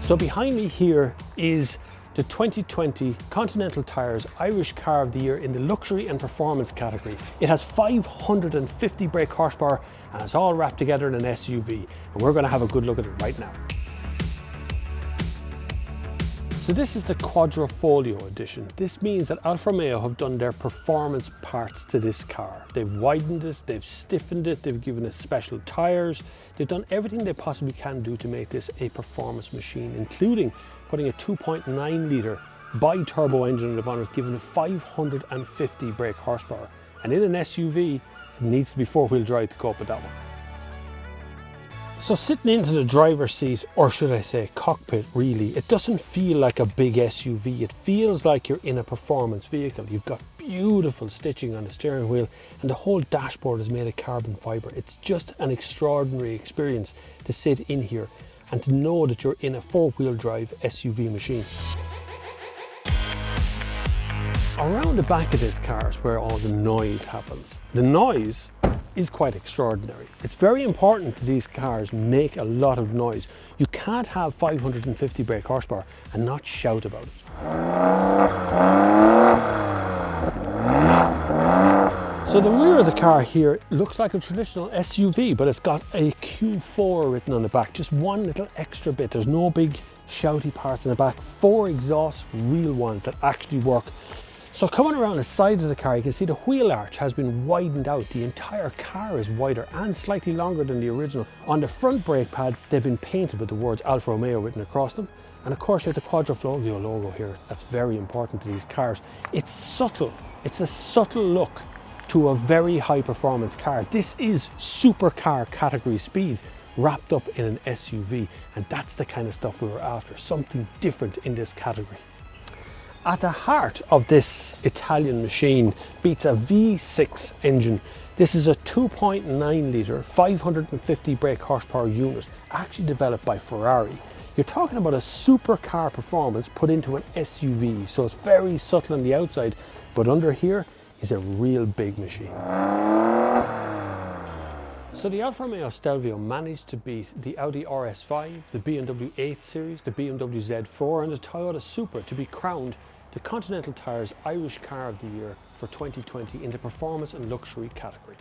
So behind me here is the 2020 Continental Tyres Irish Car of the Year in the luxury and performance category. It has 550 brake horsepower and it's all wrapped together in an SUV. And we're going to have a good look at it right now. So this is the Quadrifoglio edition. This means that Alfa Romeo have done their performance parts to this car. They've widened it, they've stiffened it, they've given it special tyres. They've done everything they possibly can do to make this a performance machine, including putting a 2.9 litre bi-turbo engine on the bonnet, giving it 550 brake horsepower. And in an SUV, it needs to be four-wheel drive to cope with that one. So sitting into the driver's seat, or should I say cockpit really, it doesn't feel like a big SUV. It feels like you're in a performance vehicle. You've got beautiful stitching on the steering wheel and the whole dashboard is made of carbon fibre. It's just an extraordinary experience to sit in here and to know that you're in a four-wheel drive SUV machine. Around the back of this car is where all the noise happens. The noise is quite extraordinary. It's very important that these cars make a lot of noise. You can't have 550 brake horsepower and not shout about it. So the rear of the car here looks like a traditional SUV, but it's got a Q4 written on the back, just one little extra bit. There's no big shouty parts in the back. 4 exhaust real ones that actually work. So coming around the side of the car, you can see the wheel arch has been widened out. The entire car is wider and slightly longer than the original. On the front brake pads, they've been painted with the words Alfa Romeo written across them. And of course, you have the Quadrifoglio logo here. That's very important to these cars. It's subtle. It's a subtle look to a very high performance car. This is supercar category speed wrapped up in an SUV. And that's the kind of stuff we were after, something different in this category. At the heart of this Italian machine beats a V6 engine. This is a 2.9 litre, 550 brake horsepower unit, actually developed by Ferrari. You're talking about a supercar performance put into an SUV, so it's very subtle on the outside, but under here is a real big machine. So the Alfa Romeo Stelvio managed to beat the Audi RS5, the BMW 8 Series, the BMW Z4 and the Toyota Supra to be crowned the Continental Tyres Irish Car of the Year for 2020 in the performance and luxury category.